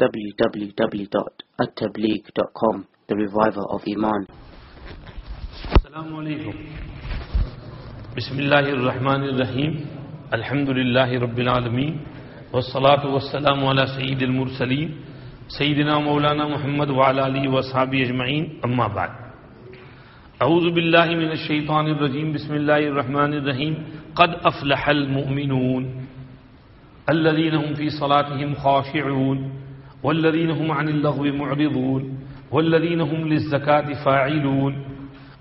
www.attableek.com, the reviver of Iman. Assalamu alaikum. Bismillahir Rahmanir Rahim. Alhamdulillahi Rabbil Alameen. Wassalatu wassalamu ala Sayyidil Mursaleen. Sayyidina Maulana Muhammad wa ala alihi wa ashabihi ajma'in. Amma ba'd. A'udhu billahi minash shaitanir rajim. Bismillahir Rahmanir Rahim. Qad aflahal mu'minun. الذين هم في صلاتهم خاشعون والذين هم عن اللغو معرضون والذين هم للزكاة فاعلون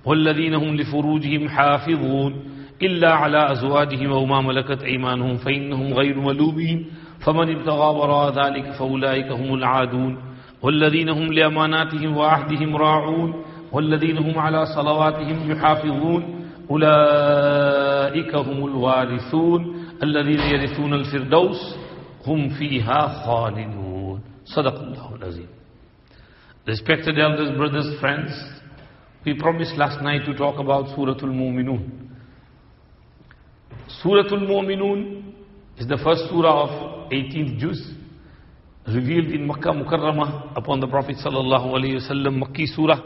والذين هم لفروجهم حافظون إلا على أزواجهم وما ملكت أيمانهم فإنهم غير ملومين فمن ابتغى وراء ذلك فأولئك هم العادون والذين هم لأماناتهم وعهدهم راعون والذين هم على صلواتهم يحافظون أولئك هم الوارثون الذين يرثون الفردوس هم فيها خالدون. صدق الله العظيم. Respected elders, brothers, friends, we promised last night to talk about Surah Al-Mu'minun. Surah Al-Mu'minun is the first surah of 18th juz, revealed in Makkah Mukarramah upon the Prophet sallallahu alaihi wasallam, Makki surah.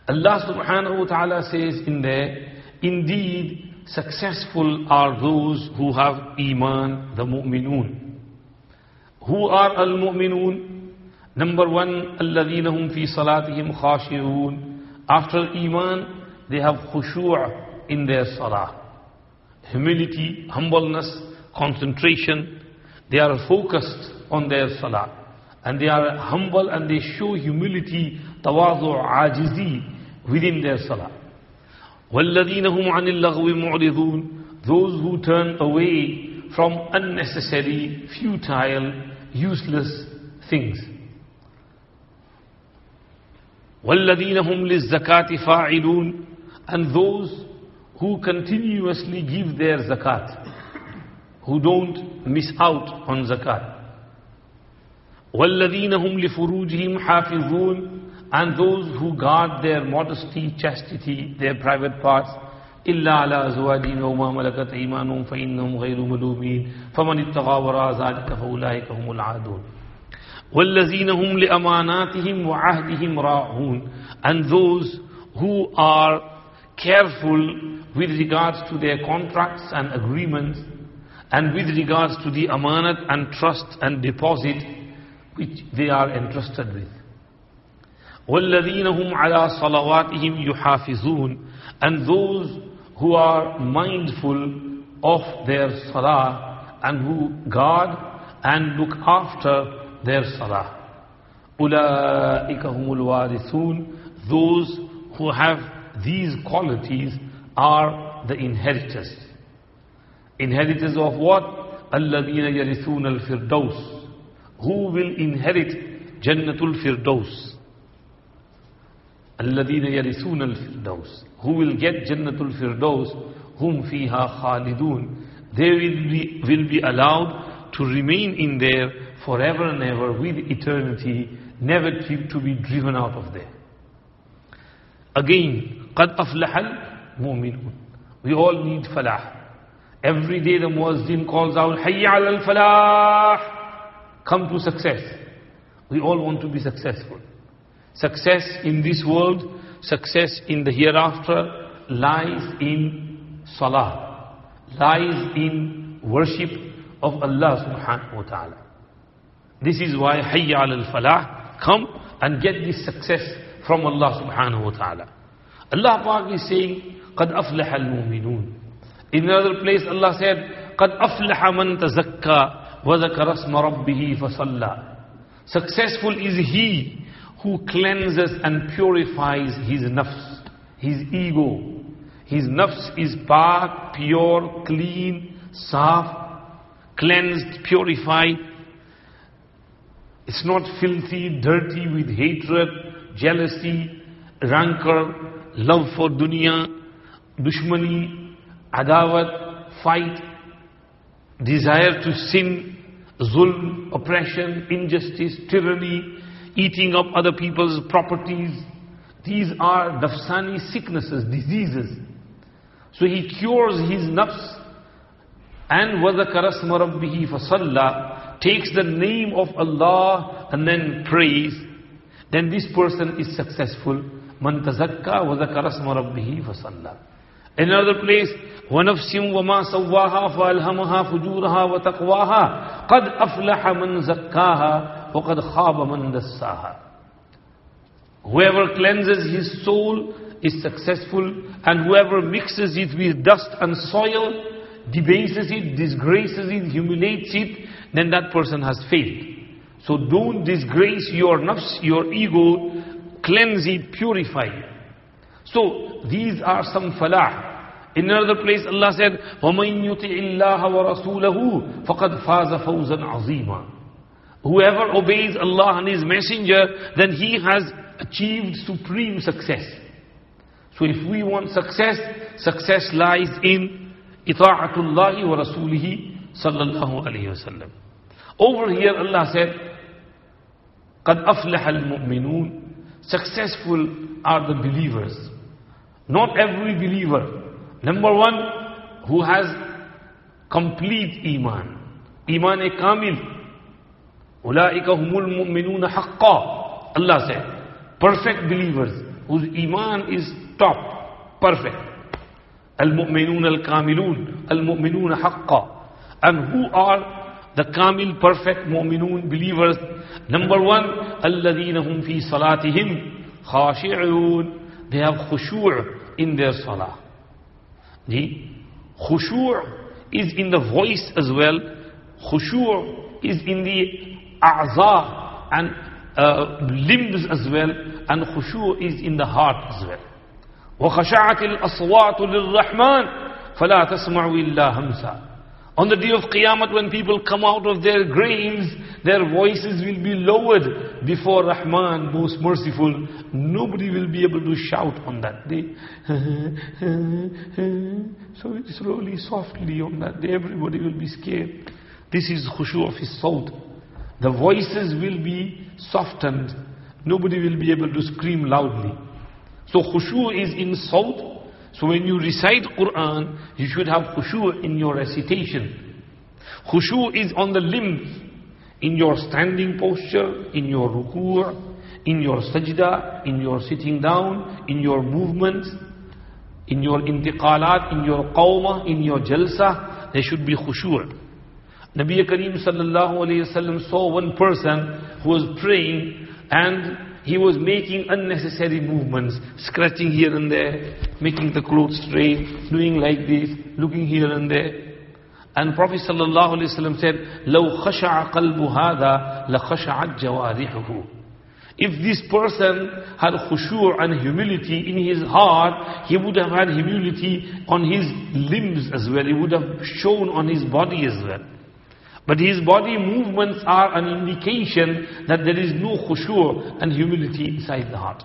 Allah subhanahu wa ta'ala says in there, indeed, successful are those who have Iman, the Mu'minun. Who are Al-Mu'minun? Number one, الَّذِينَ هُمْ فِي صَلَاتِهِمْ خَاشِعُونَ. After Iman, they have khushu' in their salah. Humility, humbleness, concentration. They are focused on their salah. And they are humble and they show humility, tawadhu', ajizi within their salah. وَالَّذِينَ هُمْ عَنِ اللَّغْوِ مُعْرِضُونَ. Those who turn away from unnecessary, futile, useless things. وَالَّذِينَ هُمْ لِلزَّكَاةِ فَاعِلُونَ. And those who continuously give their zakat, who don't miss out on zakat. وَالَّذِينَ هُمْ لِفُرُوجِهِمْ حَافِظُونَ. And those who guard their modesty, chastity, their private parts. إِلَّا عَلَىٰ أَزْوَاجِهِمْ وَمَا مَلَكَتْ أَيْمَانُهُمْ فَإِنَّهُمْ غَيْرُ مَلُومِينَ فَمَنِ ابْتَغَىٰ وَرَاءَ ذَٰلِكَ فَأُولَٰئِكَ هُمُ الْعَادُونَ وَالَّذِينَ هُمْ لِأَمَانَاتِهِمْ وَعَهْدِهِمْ رَاعُونَ. And those who are careful with regards to their contracts and agreements, and with regards to the amanat and trust and deposit which they are entrusted with. وَالَّذِينَ هُمْ عَلَىٰ صَلَوَاتِهِمْ يُحَافِظُونَ. And those who are mindful of their salah and who guard and look after their salah. أُولَٰئِكَ هُمُ الْوَارِثُونَ. Those who have these qualities are the inheritors. Inheritors of what? الَّذِينَ يَرِثُونَ الْفِرْدَوْسِ. Who will inherit Jannatul Firdaus? الَّذِينَ يَرِثُونَ الْفِرْدَوْسِ. Who will get Jannatul Firdaus? Hum fiha khalidun. They will be allowed to remain in there forever and ever with eternity, never to be driven out of there. Again, قَدْ أَفْلَحَ الْمُؤْمِنُونَ. We all need falah. Every day the muazzin calls out, حَيَّ عَلَى الْفَلَاحِ. Come to success. We all want to be successful. Success in this world, success in the hereafter lies in salah, lies in worship of Allah subhanahu wa ta'ala. This is why hayya ala al-falah, come and get this success from Allah subhanahu wa ta'ala. Allah Pak is saying, قَدْ أَفْلَحَ الْمُؤْمِنُونَ. In another place Allah said, قَدْ أَفْلَحَ مَنْ تَزَكَّى وَذَكَرَ اسْمَ رَبِّهِ فَصَلَّى. Successful is he who cleanses and purifies his nafs, his ego. His nafs is pak, pure, clean, saf, cleansed, purified. It's not filthy, dirty with hatred, jealousy, rancor, love for dunya, dushmani, adawat, fight, desire to sin, zulm, oppression, injustice, tyranny, eating up other people's properties. These are nafsani sicknesses, diseases. So he cures his nafs. And وَذَكَرَ اسْمَ رَبِّهِ فَصَلَّى. takes the name of Allah and then prays, then this person is successful. Man tazakka wa zakara isma rabbih fasalla. In another place, وَنَفْسٍ وَمَا سَوَّاهَا فَأَلْهَمَهَا فُجُورَهَا وَتَقْوَاهَا قَدْ أَفْلَحَ مَنْ زَكَّاهَا وَقَدْ خَابَ مَنْ دَسَّاهَا. Whoever cleanses his soul is successful, and whoever mixes it with dust and soil, debases it, disgraces it, humiliates it, then that person has failed. So don't disgrace your nafs, your ego, cleanse it, purify it. So these are some falah. In another place Allah said, وَمَن يُطِعِ اللَّهَ وَرَسُولَهُ فَقَدْ فَازَ فَوْزًا عَظِيمًا. Whoever obeys Allah and His Messenger, then he has achieved supreme success. So if we want success, success lies in ita'atullahi wa rasulihi sallallahu alayhi wa sallam. Over here Allah said, قَدْ أَفْلَحَ الْمُؤْمِنُونَ. Successful are the believers. Not every believer. Number one, who has complete iman. Iman kamil. أُولَٰئِكَ هُمُ الْمُؤْمِنُونَ حَقًّا. Allah said, perfect believers, whose iman is top, perfect. Al-mu'minun al-kamilun, al-mu'minun haqqa. And who are the kamil, perfect mu'minun believers? Number one, alladhina hum fi salatihim khashi'un. They have khushu' in their salah. The khushu' is in the voice as well. Khushu' is in the a'za and limbs as well. And khushu' is in the heart as well. وَخَشَعَتِ الْأَصْوَاتُ لِلرَّحْمَنِ فَلَا تَسْمَعُ إِلَّا هَمْسًا. On the day of Qiyamah, when people come out of their graves, their voices will be lowered before Rahman, most merciful. Nobody will be able to shout on that day. So slowly, softly on that day, everybody will be scared. This is khushu' of his sawt. The voices will be softened. Nobody will be able to scream loudly. So khushu' is in sawt. So when you recite Quran, you should have khushu' in your recitation. Khushu' is on the limbs, in your standing posture, in your ruku', in your sajda, in your sitting down, in your movements, in your intiqalat, in your qawmah, in your jalsa. There should be khushu'. Nabi Kareem sallallahu alayhi wa sallam saw one person who was praying and he was making unnecessary movements, scratching here and there, making the clothes straight, doing like this, looking here and there. And Prophet sallallahu alaihi wasallam said, لَوْ خَشَعَ قَلْبُ هَذَا لَخَشَعَتْ جَوَارِحُهُ. If this person had khushu' and humility in his heart, he would have had humility on his limbs as well. It would have shown on his body as well. But his body movements are an indication that there is no khushu' and humility inside the heart.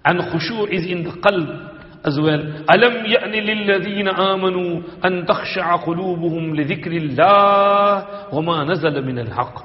And khushu' is in the qalb as well. أَلَمْ يَأْنِ لِلَّذِينَ آمَنُوا أَن تَخْشَعَ قُلُوبُهُمْ لِذِكْرِ اللَّهِ وَمَا نَزَلَ مِنَ الْحَقِّ.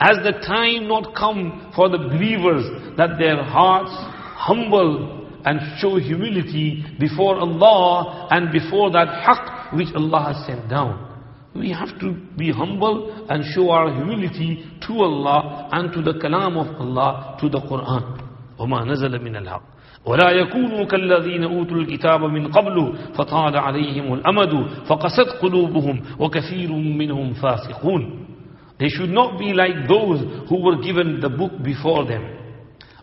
Has the time not come for the believers that their hearts humble and show humility before Allah and before that haqq which Allah has sent down? We have to be humble and show our humility to Allah and to the kalam of Allah, to the Quran. وَمَا نَزَلَ مِنَ الْحَقِّ وَلَا يَكُونُوا كَالَّذِينَ أُوتُوا الْكِتَابَ مِنْ قَبْلُ فَطَالَ عَلَيْهِمُ الْأَمَدُ فَقَسَتْ قُلُوبُهُمْ وَكَثِيرٌ مِّنْهُمْ فَاسِقُونَ. They should not be like those who were given the book before them,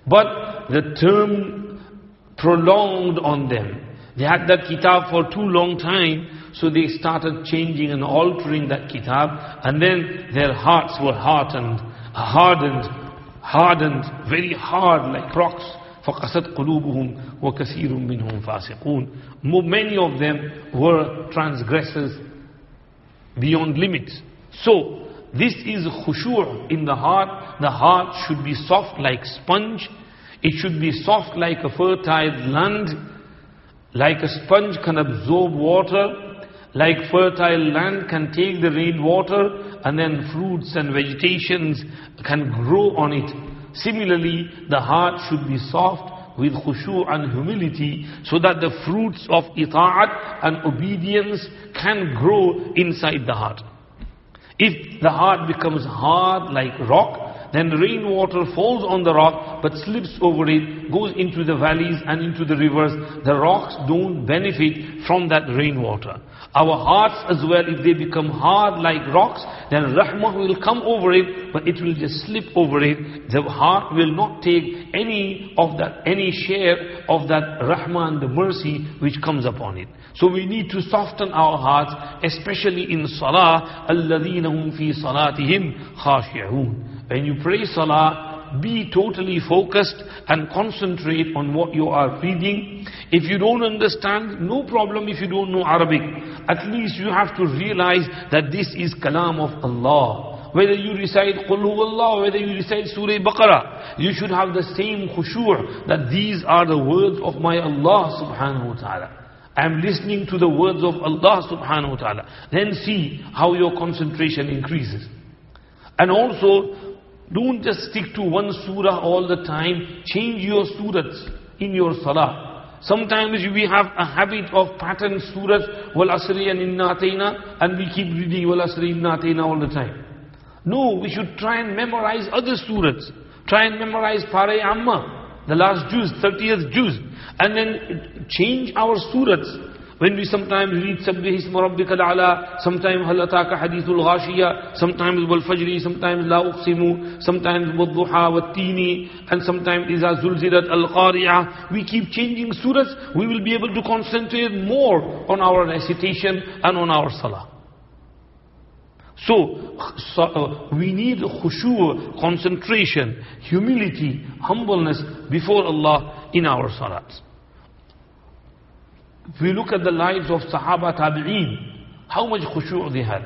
but the term prolonged on them. They had that kitab for too long time, so they started changing and altering that kitab, and then their hearts were hardened, very hard like rocks. فَقَسَتْ قُلُوبُهُمْ وَكَثِيرٌ مِّنْهُمْ فَاسِقُونَ. Many of them were transgressors beyond limits. So, this is khushu' in the heart. The heart should be soft like sponge. It should be soft like a fertile land. Like a sponge can absorb water, like fertile land can take the rainwater, and then fruits and vegetations can grow on it. Similarly, the heart should be soft with khushu' and humility, so that the fruits of ita'at and obedience can grow inside the heart. If the heart becomes hard like rock, then rainwater falls on the rock but slips over it, goes into the valleys and into the rivers. The rocks don't benefit from that rainwater. Our hearts as well, if they become hard like rocks, then rahmah will come over it, but it will just slip over it. The heart will not take any share of that rahmah and the mercy which comes upon it. So we need to soften our hearts, especially in salah. الَّذِينَ هُمْ فِي صَلَاتِهِمْ خَاشِعُونَ. When you pray salah, be totally focused and concentrate on what you are reading. If you don't understand, no problem if you don't know Arabic. At least you have to realize that this is kalam of Allah. Whether you recite Qul Huwallah, whether you recite Surah Baqarah, you should have the same khushu' that these are the words of my Allah subhanahu wa ta'ala. I am listening to the words of Allah subhanahu wa ta'ala. Then see how your concentration increases. And also, don't just stick to one surah all the time. Change your surahs in your salah. Sometimes we have a habit of pattern surahs, Wal Asri and Inna Atayna, and we keep reading Wal Asri Inna Atayna all the time. No, we should try and memorize other surahs. Try and memorize Pare Amma, the last juz, 30th juz. And then change our surahs. When we sometimes read Sabbih Isma Rabbika Al-A'la, sometimes Hal Ataka Hadithul Ghashiya, sometimes Wal Fajri, sometimes La Uqsimu, sometimes Wal Duha Wal Tini, and sometimes Iza Zulzilat Al-Qari'ah. We keep changing surahs, we will be able to concentrate more on our recitation and on our salah. So we need khushu', concentration, humility, humbleness before Allah in our salats. If we look at the lives of Sahaba Tabi'een, how much khushu' they had.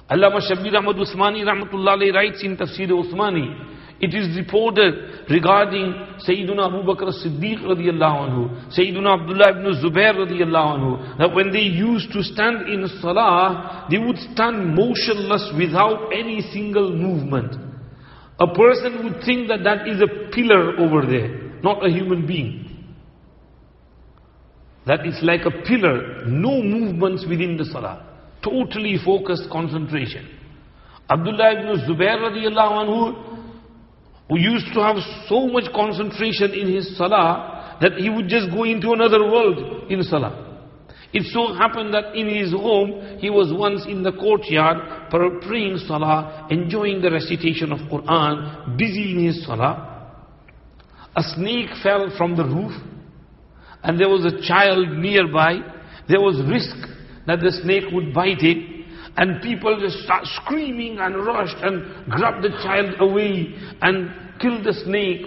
Allama Shabbir Ahmad Usmani Rahmatullah Alayhi writes in Tafsir Usmani, it is reported regarding Sayyiduna Abu Bakr as-Siddiq radiyallahu anhu, Sayyiduna Abdullah ibn Zubair radiyallahu anhu, that when they used to stand in salah, they would stand motionless without any single movement. A person would think that that is a pillar over there, not a human being. That is like a pillar, no movements within the salah. Totally focused concentration. Abdullah ibn Zubair radiyallahu anhu, who used to have so much concentration in his salah, that he would just go into another world in salah. It so happened that in his home, he was once in the courtyard praying salah, enjoying the recitation of Quran, busy in his salah. A snake fell from the roof, and there was a child nearby. There was risk that the snake would bite it, and people just start screaming and rushed and grabbed the child away and killed the snake.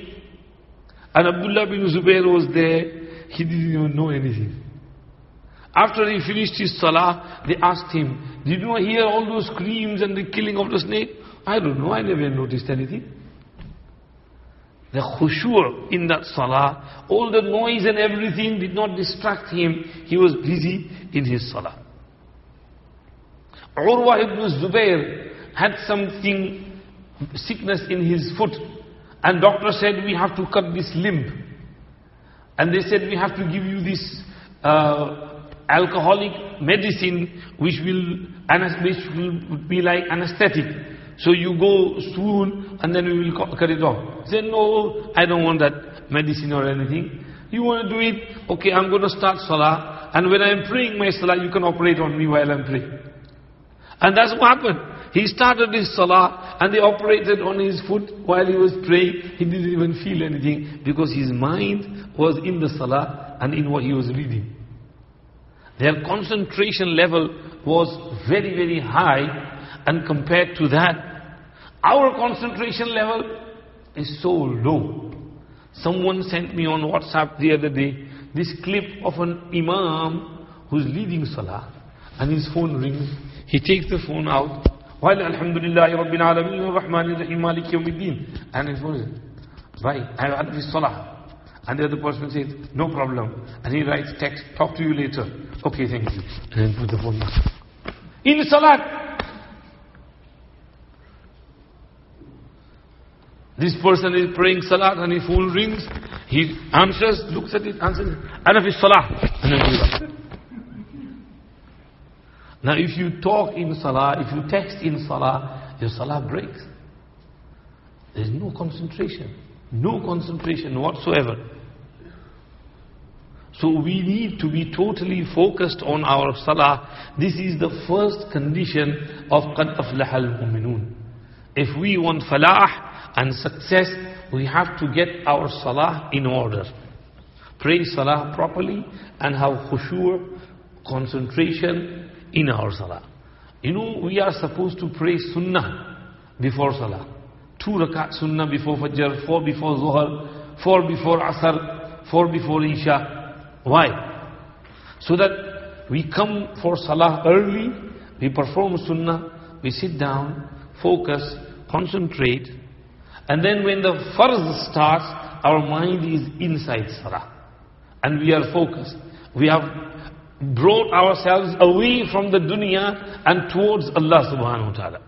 And Abdullah bin Zubair was there. He didn't even know anything. After he finished his salah, they asked him, did you hear all those screams and the killing of the snake? I don't know, I never noticed anything. The khushu' in that salah, all the noise and everything did not distract him. He was busy in his salah. Urwa ibn Zubair had something, sickness in his foot. And doctor said, we have to cut this limb. And they said, we have to give you this alcoholic medicine which will be like anesthetic. So you go soon and then we will cut it off. He said, no, I don't want that medicine or anything. You want to do it? Okay, I'm going to start salah. And when I'm praying my salah, you can operate on me while I'm praying. And that's what happened. He started his salah and they operated on his foot while he was praying. He didn't even feel anything because his mind was in the salah and in what he was reading. Their concentration level was very, very high, and compared to that, our concentration level is so low. Someone sent me on WhatsApp the other day this clip of an imam who's leading salah and his phone rings. He takes the phone out, while Alhamdulillah Rabbil Alameen Rahmanir Rahim Maliki Yawmiddin, and his phone is, bhai, I have this salah. And the other person says, no problem. And he writes text, talk to you later. Okay, thank you. And then put the phone down. In salat. This person is praying salat and his phone rings. He answers, looks at it, answers, Ana fi salah. And then goes up. Now if you talk in salah, if you text in salah, your salah breaks. There's no concentration. No concentration whatsoever. So we need to be totally focused on our salah. This is the first condition of قَدْ أَفْلَحَ الْمُؤْمِنُونَ. If we want falah and success, we have to get our salah in order. Pray salah properly and have khushu', concentration in our salah. You know, we are supposed to pray sunnah before salah. 2 rakat sunnah before fajr, 4 before zuhr, 4 before asr, 4 before isha. Why? So that we come for salah early, we perform sunnah, we sit down, focus, concentrate, and then when the farz starts, our mind is inside salah. And we are focused. We have brought ourselves away from the dunya and towards Allah subhanahu wa ta'ala.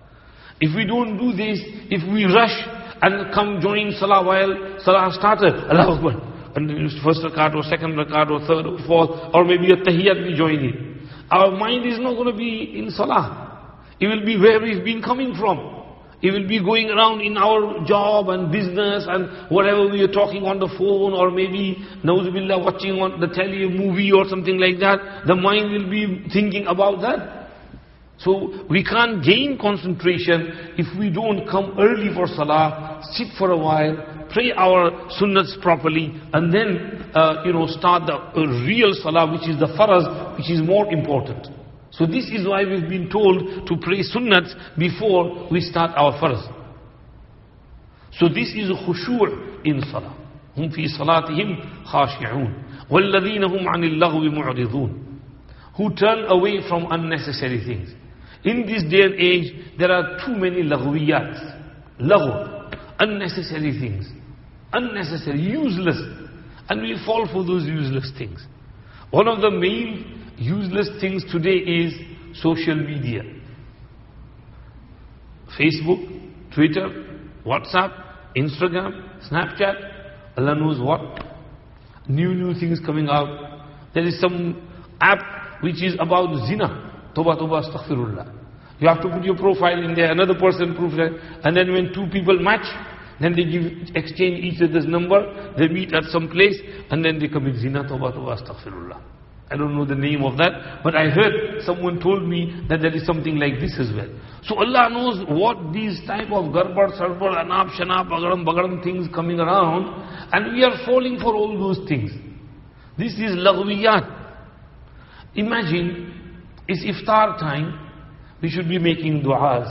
If we don't do this, if we rush and come join salah while salah started, Allahu Akbar, and first rakat or second rakat or third or fourth, or maybe a tahiyyat we join in, our mind is not going to be in salah. It will be where we've been coming from. It will be going around in our job and business and whatever we are talking on the phone, or maybe, na'udzubillah, watching on the telly, a movie or something like that. The mind will be thinking about that. So we can't gain concentration if we don't come early for salah, sit for a while, pray our sunnahs properly, and then start the real salah, which is the faraz, which is more important. So this is why we've been told to pray sunnats before we start our faraz. So this is khushu' in salah. Hum fi salatihim khashi'un walladhina hum 'anil laghwi mu'ridun, who turn away from unnecessary things. In this day and age, there are too many laghwiyat, laghu, unnecessary things, unnecessary, useless, and we fall for those useless things. One of the main useless things today is social media. Facebook, Twitter, WhatsApp, Instagram, Snapchat, Allah knows what. New things coming out. There is some app which is about zina. Toba, toba, astaghfirullah. You have to put your profile in there, another person profile, and then when 2 people match, then they exchange each other's number, they meet at some place, and then they commit zina, toba, toba, astaghfirullah. I don't know the name of that, but I heard someone told me that there is something like this as well. So Allah knows what these type of garbar, sarbar, anab, shanab, bagaram things coming around, and we are falling for all those things. This is laghwiyat. Imagine, it's iftar time, we should be making du'as.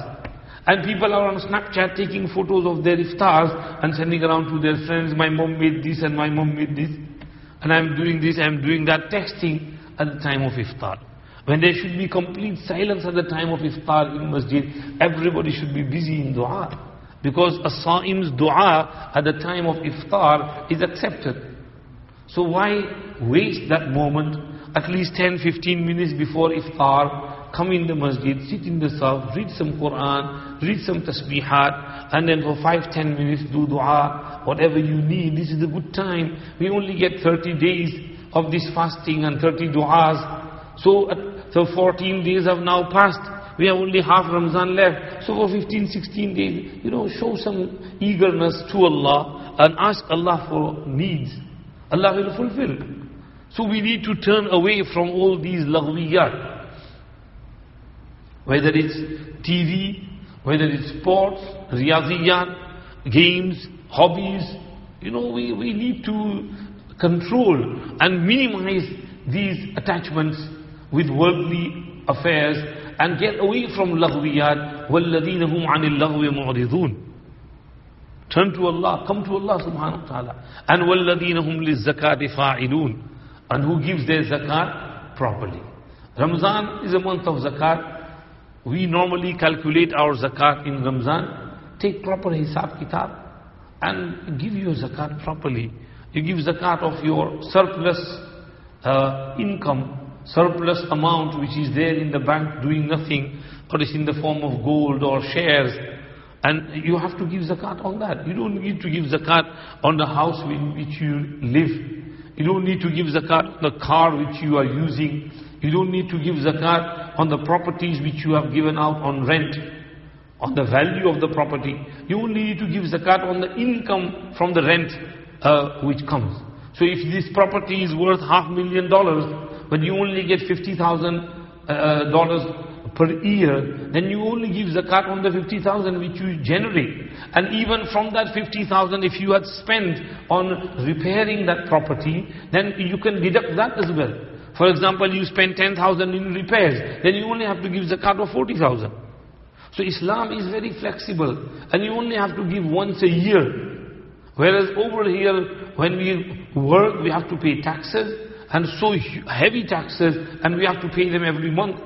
And people are on Snapchat taking photos of their iftars and sending around to their friends, my mom made this and my mom made this. And I'm doing this, I'm doing that, texting at the time of iftar. When there should be complete silence at the time of iftar in masjid, everybody should be busy in dua. Because a sa'im's dua at the time of iftar is accepted. So why waste that moment? At least 10-15 minutes before iftar, come in the masjid, sit in the saf, read some Quran, read some tasbihat, and then for 5-10 minutes do dua, whatever you need. This is a good time. We only get 30 days of this fasting and 30 du'as. So 14 days have now passed. We have only half Ramzan left. So for 15-16 days, show some eagerness to Allah and ask Allah for needs. Allah will fulfill. So we need to turn away from all these laghwiyat. Whether it's TV, whether it's sports, riyadiyat, games, hobbies, we need to control and minimize these attachments with worldly affairs and get away from laghwiyat. وَالَّذِينَ هُمْ عَنِ اللَّغْوِ مُعْرِضُونَ. Turn to Allah, come to Allah subhanahu wa ta'ala. And وَالَّذِينَ هُمْ لِلزَّكَاةِ فَاعِلُونَ. And who gives their zakat properly. Ramzan is a month of zakat. We normally calculate our zakat in Ramzan. Take proper hisab kitab and give your zakat properly. You give zakat of your surplus income, surplus amount which is there in the bank doing nothing, or is in the form of gold or shares. And you have to give zakat on that. You don't need to give zakat on the house in which you live. You don't need to give zakat on the car which you are using. You don't need to give zakat on the properties which you have given out on rent, on the value of the property. You only need to give zakat on the income from the rent which comes. So if this property is worth $500,000, but you only get $50,000 per year, then you only give zakat on the 50,000 which you generate. And even from that 50,000, if you had spent on repairing that property, then you can deduct that as well. For example, you spend 10,000 in repairs, then you only have to give zakat of 40,000. So Islam is very flexible, and you only have to give once a year. Whereas over here, when we work, we have to pay taxes, and so heavy taxes, and we have to pay them every month.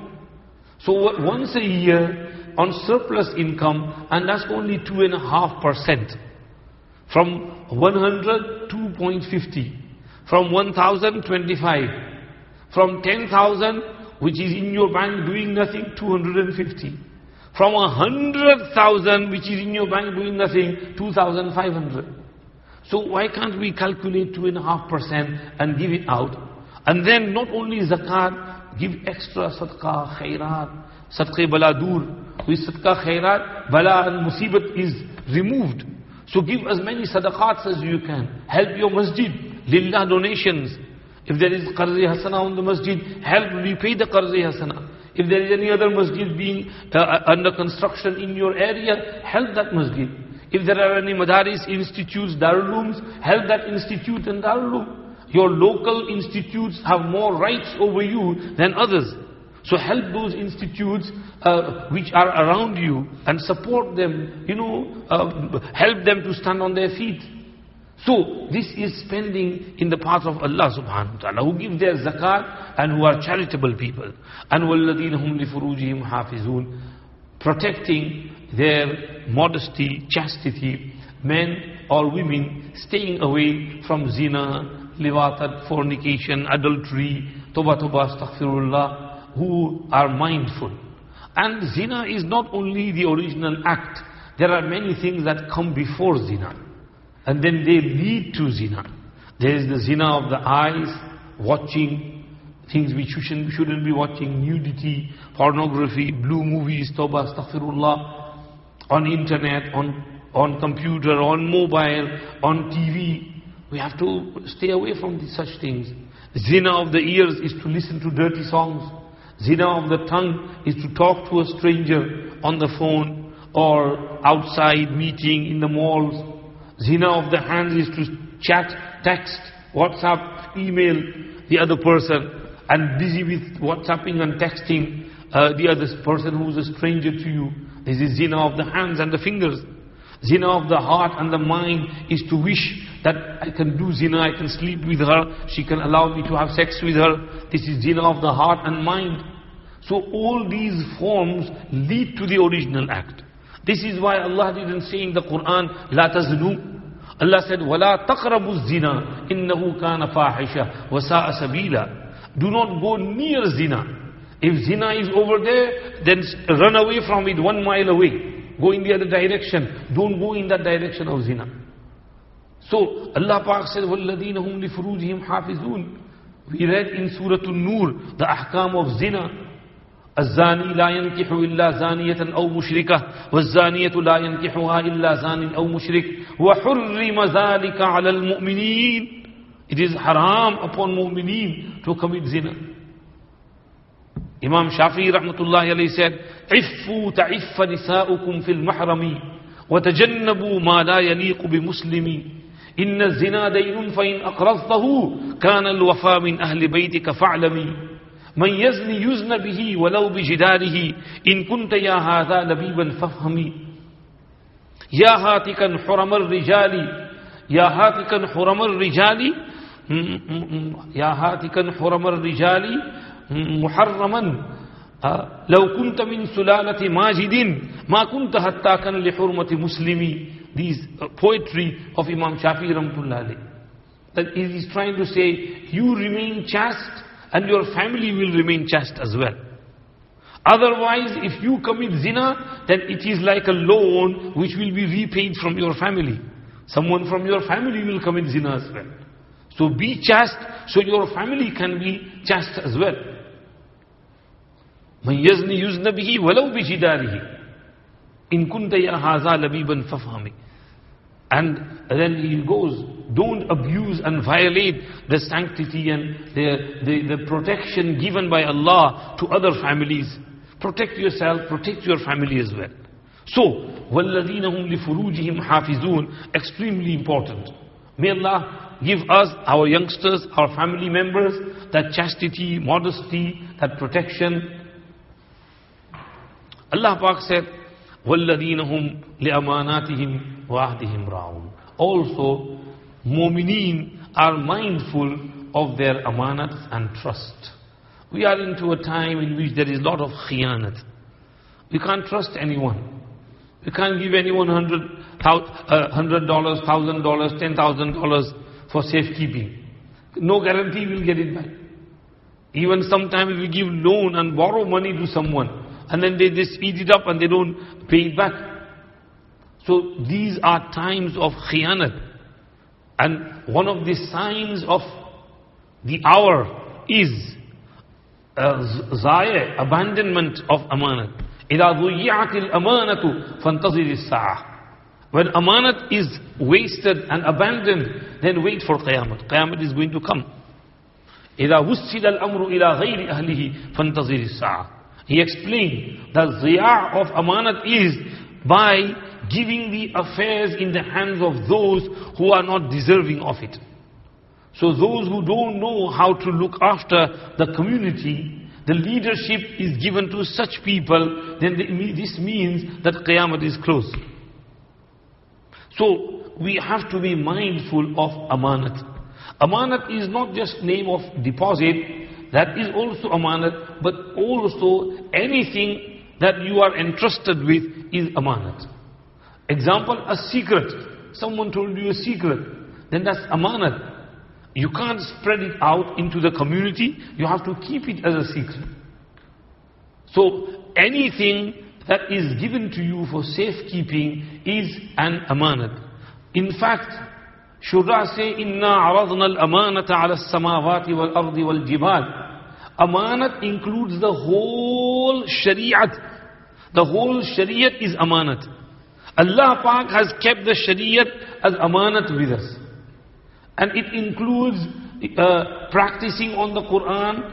So once a year on surplus income, and that's only 2.5%. From 100, 2.50. From 1,000, 25. From 10,000, which is in your bank doing nothing, 250. From 100,000, which is in your bank doing nothing, 2,500. So why can't we calculate 2.5% and give it out? And then not only zakat, give extra sadaqah, khairat, sadaqah bala dur. With sadaqah khairat, bala and musibat is removed. So give as many sadaqats as you can. Help your masjid, lillah donations. If there is qarz-e hasana on the masjid, help repay the qarz-e hasana. If there is any other masjid being under construction in your area, help that masjid. If there are any madaris, institutes, darulooms, help that institute and darulloom. Your local institutes have more rights over you than others. So help those institutes which are around you and support them, help them to stand on their feet. So this is spending in the path of Allah subhanahu wa ta'ala, who give their zakat and who are charitable people. And وَالَّذِينَ هُمْ لِفُرُوجِهِمْ حَافِظُونَ, protecting their modesty, chastity, men or women, staying away from zina, liwatat, fornication, adultery, toba, astaghfirullah, who are mindful. And zina is not only the original act. There are many things that come before zina, and then they lead to zina. There is the zina of the eyes, watching things which you shouldn't be watching, nudity, pornography, blue movies, toba, astaghfirullah, on internet, on computer, on mobile, on TV. We have to stay away from such things. Zina of the ears is to listen to dirty songs. Zina of the tongue is to talk to a stranger on the phone or outside, meeting in the malls. Zina of the hands is to chat, text, WhatsApp, email the other person, and busy with WhatsApping and texting the other person who is a stranger to you. This is zina of the hands and the fingers. Zina of the heart and the mind is to wish that I can do zina, I can sleep with her, she can allow me to have sex with her. This is zina of the heart and mind. So all these forms lead to the original act. This is why Allah didn't say in the Quran, La taznu. Allah said, وَلَا تَقْرَبُوا الزِّنَا إِنَّهُ كَانَ فَاحِشًا وَسَاءَ سَبِيلًا. Do not go near zina. If zina is over there, then run away from it 1 mile away. Go in the other direction. Don't go in that direction of zina. So Allah Pak said, وَالَّذِينَ هُمْ لِفُرُوجِهِمْ حَافِظُونَ. We read in Surah An-Nur the ahkam of zina. الزاني لا ينكح إلا زانية أو مشركة والزانية لا ينكحها إلا زان أو مشرك وحرم ذلك على المؤمنين. It is haram upon mu'mineen to commit zina. Imam Shafi'i rahmatullahi alayhi said, عفوا تعف نساؤكم في المحرم وتجنبوا ما لا يليق بمسلم إن الزنا دين فإن أقرضته كان الوفاء من أهل بيتك فاعلمي من يزني يزن به ولو بجداره إن كنت يا هذا لبيبا فافهمي يا هاتكا حرم الرجال يا هاتكا حرم الرجال يا هاتكا حرم الرجال محرما لو كنت من سلالة ماجد ما كنت هتاكا لحرمة مسلمي. These poetry of Imam Shafi'i rahmatullah alayhi. That he is trying to say, you remain chaste and your family will remain chaste as well. Otherwise, if you commit zina, then it is like a loan which will be repaid from your family. Someone from your family will commit zina as well. So be chaste, so your family can be chaste as well. من يزني يزن به ولو بجداره إن كنت يا هذا لبيبا فافهمي. And then he goes, don't abuse and violate the sanctity and the protection given by Allah to other families. Protect yourself, protect your family as well. So, وَالَّذِينَ هُمْ لِفُرُوجِهِمْ حَافِظُونَ, extremely important. May Allah give us, our youngsters, our family members, that chastity, modesty, that protection. Allah Pak said, وَالَّذِينَ هُمْ لِأَمَانَاتِهِمْ وَعَهْدِهِمْ رَاعُونَ. Also, mu'mineen are mindful of their amanats and trust. We are into a time in which there is a lot of khiyanat. We can't trust anyone. We can't give anyone $100, $1,000, $10,000 for safekeeping. No guarantee we'll get it back. Even sometimes we give loan and borrow money to someone, and then they speed it up and they don't pay it back. So these are times of khiyanat. And one of the signs of the hour is zaya, abandonment of amanat. إِذَا ضُيِّعَتِ الْأَمَانَةُ فَانْتَظِرِ السَّاعَةِ. When amanat is wasted and abandoned, then wait for Qiyamah. Qiyamah is going to come. إِذَا وُسِّدَ الْأَمْرُ إِلَى غَيْرِ أَهْلِهِ فَانْتَظِرِ السَّاعَةِ. He explained that ziya of amanat is by giving the affairs in the hands of those who are not deserving of it. So those who don't know how to look after the community, the leadership is given to such people, then this means that Qiyamah is close. So we have to be mindful of amanat. Amanat is not just name of deposit, that is also amanat, but also anything that you are entrusted with is amanat. Example, a secret. Someone told you a secret, then that's amanat. You can't spread it out into the community, you have to keep it as a secret. So anything that is given to you for safekeeping is an amanat. In fact, Shura say, إِنَّا عَرَضْنَا الْأَمَانَةَ عَلَى السَّمَاوَاتِ وَالْأَرْضِ وَالْجِبَالِ. Amanat includes the whole shariat. The whole shariat is amanat. Allah Pak has kept the shariat as amanat with us. And it includes practicing on the Quran,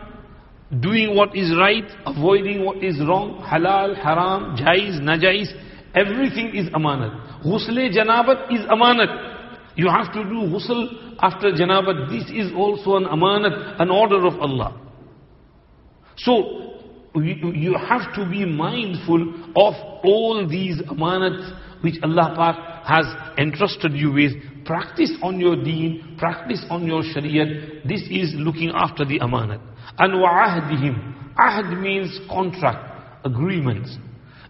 doing what is right, avoiding what is wrong, halal, haram, jaiz, najaiz, everything is amanat. Ghusl janabat is amanat. You have to do ghusl after janabat. This is also an amanat, an order of Allah. So, you have to be mindful of all these amanats which Allah Pak has entrusted you with. Practice on your deen, practice on your shariat. This is looking after the amanat. And wa'ahdihim. Ahd means contract, agreements.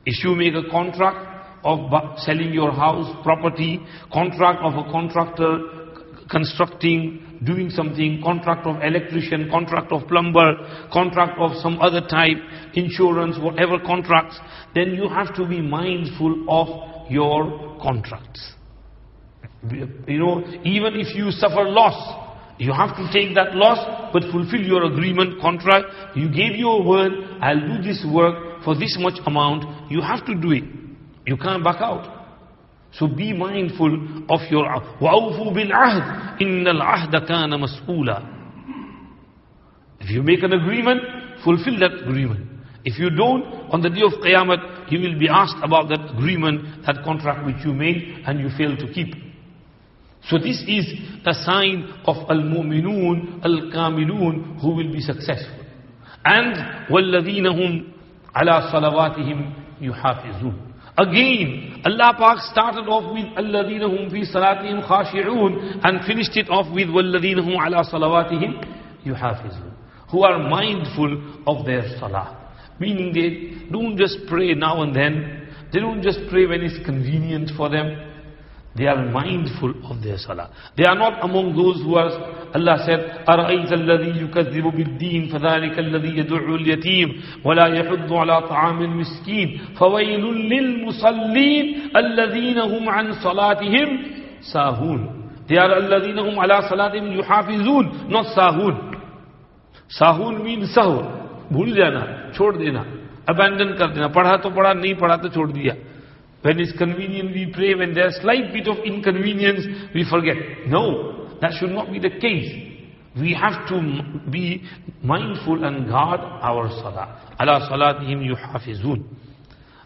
If you make a contract of selling your house, property, contract of a contractor constructing, doing something, contract of electrician, contract of plumber, contract of some other type, insurance, whatever contracts, then you have to be mindful of your contracts. You know, even if you suffer loss, you have to take that loss, but fulfill your agreement, contract. You gave your word, I'll do this work for this much amount. You have to do it. You can't back out. So be mindful of your وَأَوْفُوا بِالْعَهْدِ إِنَّ الْعَهْدَ كَانَ مَسْئُولًا. If you make an agreement, fulfill that agreement. If you don't, on the day of Qiyamah, you will be asked about that agreement, that contract which you made and you failed to keep. So this is the sign of al-mu'minun, al-kamilun, who will be successful. And وَالَّذِينَ هُمْ عَلَى صَلَوَاتِهِمْ يُحَافِظُونَ. Again, Allah Pak started off with الَّذِينَ هُمْ فِي صَلَاتِهِمْ خَاشِعُونَ and finished it off with وَالَّذِينَ هُمْ عَلَى صَلَوَاتِهِمْ يُحَافِظُونَ, who are mindful of their salah. Meaning they don't just pray now and then, they don't just pray when it's convenient for them. They are mindful of their salah. They are not among those who are, Allah said, أَرَأَيْتَ الَّذِي يُكَذِّبُ بِالدِّينِ فَذَلِكَ الَّذِي يَدُعُّ الْيَتِيمِ وَلَا يَحُضُّ عَلَى طَعَامِ الْمِسْكِينِ فَوَيْلٌ لِلْمُصَلِّينَ الَّذِينَ هُمْ عَنْ صَلَاتِهِمْ سَاهُونَ. They are الَّذِينَ هُمْ عَلَى صَلَاتِهِمْ يُحَافِظُونَ, not sahun. Sahun means sahur, bhul jana, chhod dena. abandon kar dena. Padha to padha, nahi padha to chhod diya. When it's convenient we pray, when there's slight bit of inconvenience we forget. No, that should not be the case. We have to be mindful and guard our salah. Ala salatihim yuhafizun.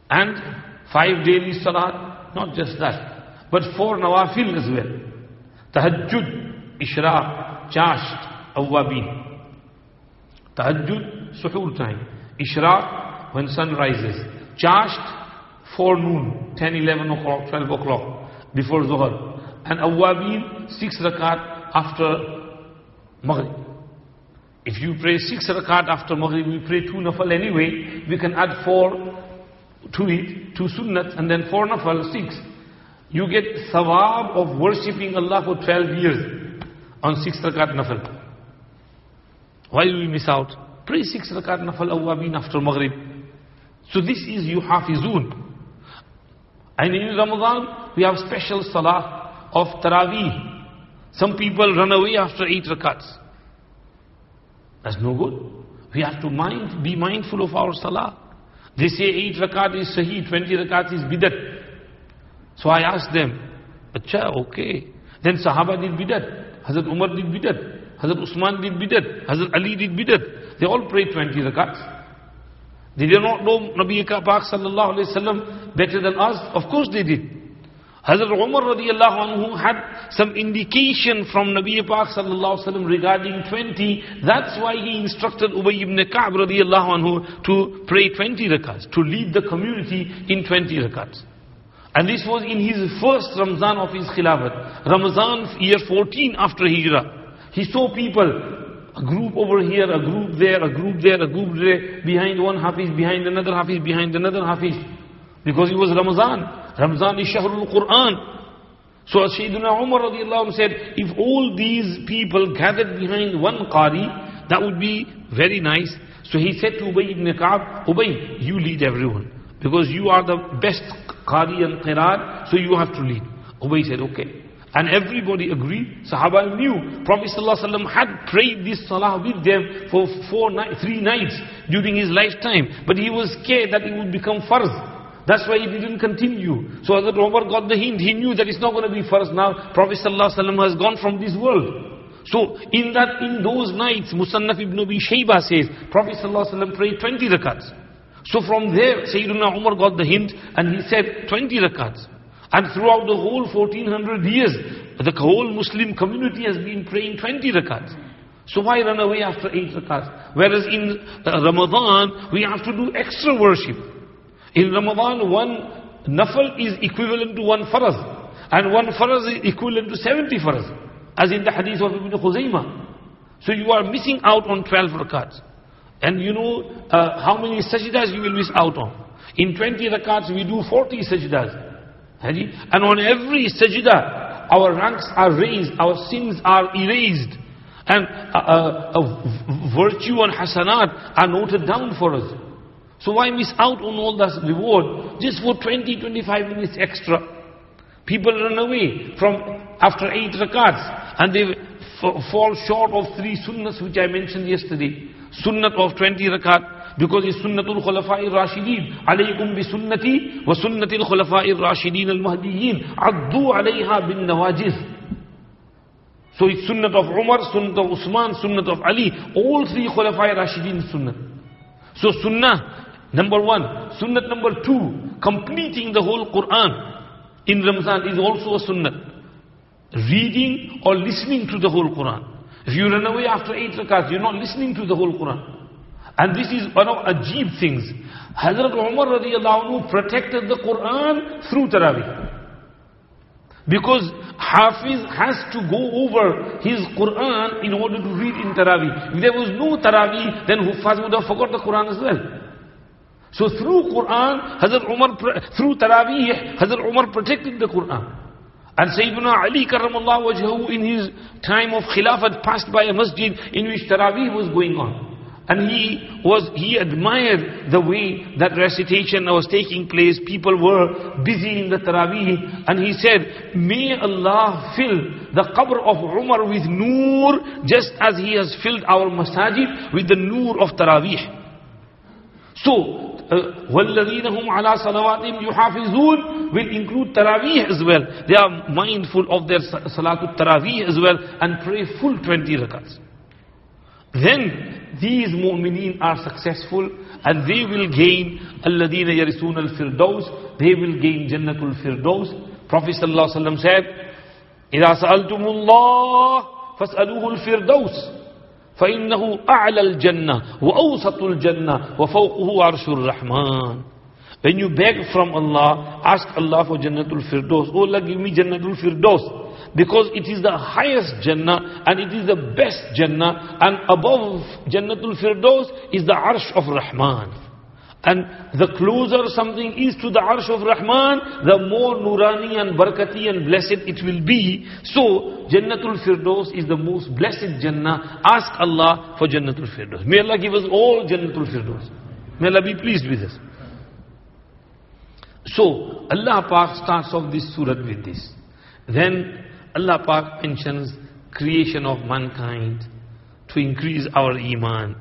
And 5 daily salat, not just that, but 4 nawafil as well. Tahajjud, Ishraq, Chasht, Awwabin. Tahajjud, suhoor time. Ishraq, when sun rises. Chasht, forenoon, 10, 11 o'clock, 12 o'clock, before Zuhr. And Awwabin, 6 rakat after Maghrib. If you pray 6 rakat after Maghrib, we pray 2 nafal anyway, we can add 4 to it, 2 sunnat, and then 4 nafal, 6. You get thawab of worshipping Allah for 12 years on 6 rakat nafal. Why do we miss out? Pray 6 rakat nafal Awwabin after Maghrib. So this is yuhafizun. And in Ramadan, we have special salah of Taraweeh. Some people run away after 8 rakats. That's no good. We have to be mindful of our salah. They say 8 rakat is sahih, 20 rakat is bidat. So I asked them, Acha, okay. Then Sahaba did bidat. Hazrat Umar did bidat. Hazrat Usman did bidat. Hazrat Ali did bidat. They all prayed 20 rakats. They did not know Nabi Pak sallallahu alayhi wasallam better than us. Of course they did. Hazrat Umar radiallahu anhu had some indication from Nabi Pak sallallahu alayhi wasallam regarding 20. That's why he instructed Ubay ibn Ka'b radiallahu anhu to pray 20 rakats, to lead the community in 20 rakats. And this was in his first Ramzan of his Khilafat. Ramazan year 14 after Hijrah. He saw people, a group over here, a group there, a group there, a group there, behind one Hafiz, behind another Hafiz, behind another Hafiz. Because it was Ramazan. Ramazan is Shahrul Quran. So Sayyidina Umar radiallahu anhu said, if all these people gathered behind one Qari, that would be very nice. So he said to Ubay ibn Ka'b, Ubay, you lead everyone. Because you are the best Qari and Qiraat, so you have to lead. Ubay said, okay. And everybody agreed. Sahaba knew Prophet ﷺ had prayed this salah with them for 3 nighs during his lifetime. But he was scared that it would become farz. That's why he didn't continue. So Hazrat Umar got the hint. He knew that it's not going to be farz now. Prophet ﷺ has gone from this world. So in those nights, Musannaf ibn Abi Shayba says, Prophet ﷺ prayed 20 rakats. So from there, Sayyidina Umar got the hint and he said 20 rakats. And throughout the whole 1400 years, the whole Muslim community has been praying 20 rakats. So why run away after 8 rakats? Whereas in Ramadan, we have to do extra worship. In Ramadan, one nafal is equivalent to one faraz. And one faraz is equivalent to 70 faraz. As in the hadith of Ibn Khuzaymah. So you are missing out on 12 rakats. And you know how many sajdas you will miss out on. In 20 rakats, we do 40 sajdas. And on every sajda, our ranks are raised, our sins are erased, and virtue and hasanat are noted down for us. So why miss out on all that reward just for 20-25 minutes extra? People run away from after 8 rakats and they fall short of 3 sunnahs which I mentioned yesterday. Sunnat of 20 rakat. Because it's Sunnatul Khulafa'ir Rashideen. Alaykum bi sunnati wa sunnatil Khulafa'ir Rashideen al-Mahdiyyin. Addu alayha bin nawajiz. So it's Sunnat of Umar, Sunnat of Usman, Sunnat of Ali. All 3 Khulafa'ir Rashideen Sunnat. So Sunnah, number 1. Sunnat number 2, completing the whole Quran in Ramzan is also a Sunnat. Reading or listening to the whole Quran. If you run away after 8 rakats, you're not listening to the whole Quran. And this is one of ajib things. Hazrat Umar radiallahu anhu protected the Quran through Taraweeh. Because Hafiz has to go over his Quran in order to read in Taraweeh. If there was no Taraweeh, then Huffaz would have forgot the Quran as well. So through Quran, through Taraweeh, Hazrat Umar protected the Quran. And Sayyidina Ali karramallahu wajhahu in his time of Khilafat passed by a masjid in which Taraweeh was going on. And he admired the way that recitation was taking place. People were busy in the Taraweeh. And he said, may Allah fill the qabr of Umar with noor, just as he has filled our masajid with the noor of Taraweeh. So, وَالَّذِينَ هُمْ عَلَى صَلَوَاتِهِمْ يُحَافِظُونَ will include Taraweeh as well. They are mindful of their Salatul Taraweeh as well and pray full 20 rakats. Then these mu'mineen are successful and they will gain الَّذِينَ يَرِثُونَ الْفِرْدَوْسِ. They will gain Jannatul Firdaus. Prophet sallallahu alaihi wasallam said, إِذَا سَأَلْتُمُ اللَّهِ فَاسْأَلُوهُ الْفِرْدَوْسِ فإنه أعلى الجنة وأوسط الجنة وفوقه عرش الرحمن. When you beg from Allah, ask Allah for Jannatul Firdaus. Oh Allah, give me Jannatul Firdaus, because it is the highest Jannah and it is the best Jannah, and above Jannatul Firdaus is the Arsh of Rahman. And the closer something is to the Arsh of Rahman, the more Nurani and Barakati and blessed it will be. So, Jannatul Firdaus is the most blessed Jannah. Ask Allah for Jannatul Firdaus. May Allah give us all Jannatul Firdaus. May Allah be pleased with us. So, Allah Pak starts off this surah with this. Then, Allah Pak mentions creation of mankind to increase our iman.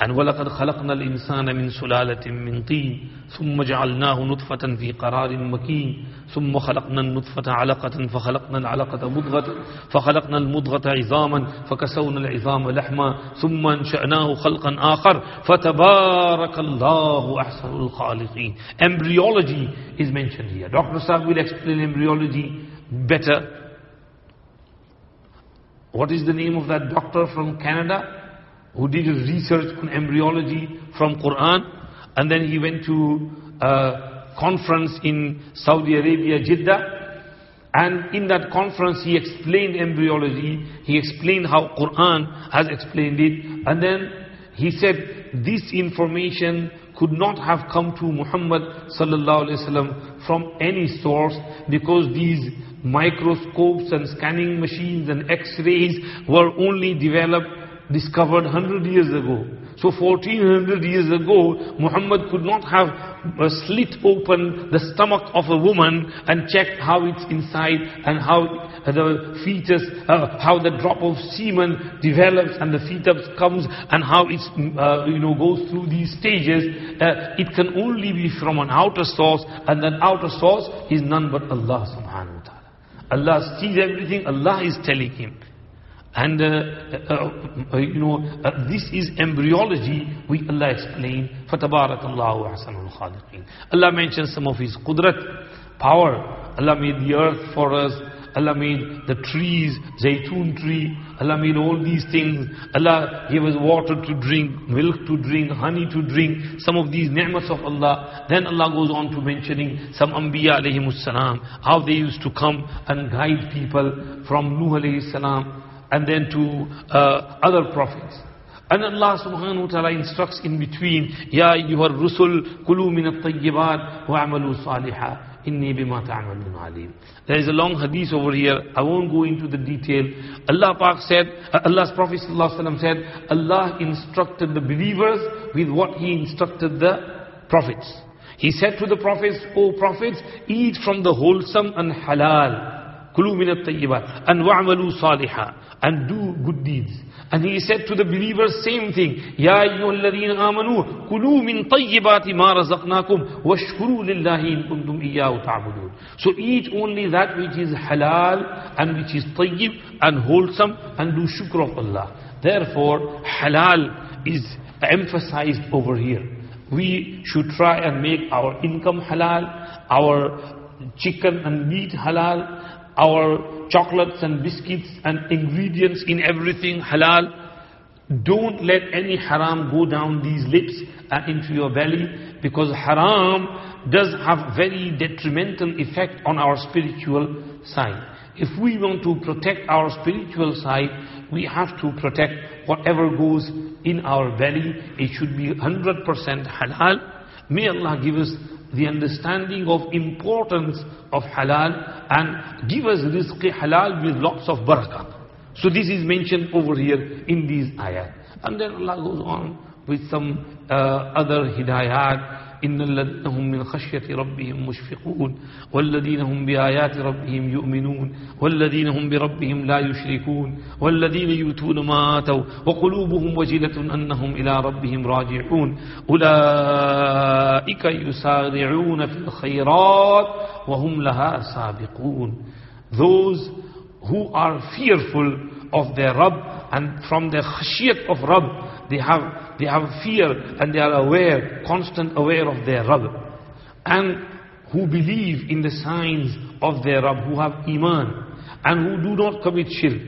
And وَلَقَدْ خَلَقْنَا الْإِنسَانَ مِنْ سُلَالَةٍ مِنْ طِينٍ ثُمَّ جَعَلْنَاهُ نُطْفَةً فِي قَرَارٍ مَكِينٍ ثُمَّ خَلَقْنَا النُّطْفَةَ عَلَقَةً فَخَلَقْنَا الْعَلَقَةَ مُضْغَةً فَخَلَقْنَا الْمُضْغَةَ عِظَامًا فَكَسَوْنَا الْعِظَامَ لَحْمًا ثُمَّ أَنشَأْنَاهُ خَلْقًا آخَرَ فَتَبَارَكَ اللَّهُ أَحْسَنُ الْخَالِقِينَ. Embryology is mentioned here. Dr. Saab will explain embryology better. What is the name of that doctor from Canada who did his research on embryology from Quran, and then he went to a conference in Saudi Arabia, Jeddah, and in that conference he explained embryology, he explained how Quran has explained it, and then he said this information could not have come to Muhammad sallallahu alaihi wasallam from any source, because these microscopes and scanning machines and x-rays were only discovered 100 years ago. So 1400 years ago, Muhammad could not have slit open the stomach of a woman and checked how it's inside and how the fetus, how the drop of semen develops and the fetus comes and how it goes through these stages. It can only be from an outer source, and that outer source is none but Allah subhanahu wa ta'ala. Allah sees everything, Allah is telling him. And this is embryology, we Allah explained. فَتَبَارَكَ اللَّهُ أَحْسَنُ الْخَالِقِينَ. Allah mentions some of His qudrat, power. Allah made the earth for us. Allah made the trees, zaytun tree. Allah made all these things. Allah gave us water to drink, milk to drink, honey to drink. Some of these ni'mats of Allah. Then Allah goes on to mentioning some Anbiya alayhimus salam, how they used to come and guide people, from Nuh alayhi salam, and then to other prophets. And Allah subhanahu wa ta'ala instructs in between, Ya ayyuhar rusul kulu min at-tayyibat wa amalu salihah inni bima ta'amalun alim. There is a long hadith over here. I won't go into the detail. Allah Pak said, Allah's Prophet sallallahu alaihi wasallam said, Allah instructed the believers with what He instructed the prophets. He said to the prophets, O prophets, eat from the wholesome and halal. Kulu min at-tayyibat and wa'amalu salihah, and do good deeds. And he said to the believers, same thing. Ya ayyuhalladhina amanu kulu min tayyibati ma razaqnakum washkuru lillahi in kuntum iyyahu ta'budun. So eat only that which is halal and which is tayyib and wholesome, and do shukr of Allah. Therefore, halal is emphasized over here. We should try and make our income halal, our chicken and meat halal, our chocolates and biscuits and ingredients in everything halal. Don't let any haram go down these lips and into your belly, because haram does have very detrimental effect on our spiritual side. If we want to protect our spiritual side, we have to protect whatever goes in our belly. It should be 100% halal. May Allah give us the understanding of importance of halal and give us rizq halal with lots of barakah. So this is mentioned over here in these ayat. And then Allah goes on with some other hidayat. إن الذين هم من خشية ربهم مشفقون والذين هم بآيات ربهم يؤمنون والذين هم بربهم لا يشركون والذين يؤتون ما آتوا وقلوبهم وجلة أنهم إلى ربهم راجعون أولئك يسارعون في الخيرات وهم لها سابقون. Those who are fearful of their Rabb, and from their khashiyat of Rabb, they have fear and they are aware, constant aware of their Rabb. And who believe in the signs of their Rabb, who have iman, and who do not commit shirk,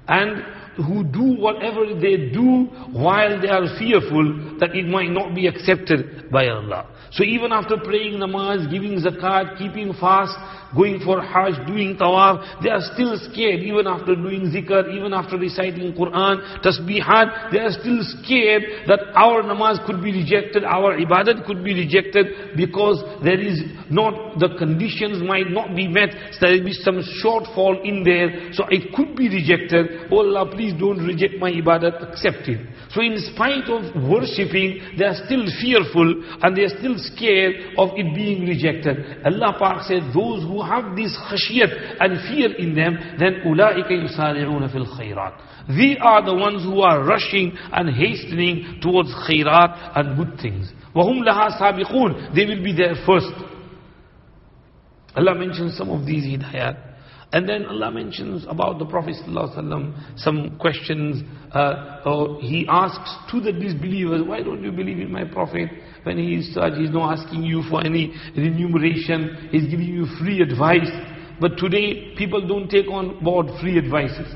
and who do whatever they do while they are fearful that it might not be accepted by Allah. So even after praying namaz, giving zakat, keeping fast, going for hajj, doing tawaf, they are still scared. Even after doing zikr, even after reciting Quran, tasbihat, they are still scared that our namaz could be rejected, our ibadat could be rejected, because there is not, the conditions might not be met, so there will be some shortfall in there, so it could be rejected. Oh Allah, please don't reject my ibadat, accept it. So in spite of worshipping, they are still fearful and they are still scared of it being rejected. Allah Pak said, those who have this khashiyat and fear in them, then أُولَٰئِكَ يُسَارِعُونَ فِي الْخَيْرَاتِ. They are the ones who are rushing and hastening towards khairat and good things. وَهُمْ لَهَا سَابِقُونَ. They will be there first. Allah mentions some of these hidayat. And then Allah mentions about the Prophet ﷺ some questions. He asks to the disbelievers, why don't you believe in my Prophet? When he is such, he's not asking you for any remuneration, he's giving you free advice. But today, people don't take on board free advices.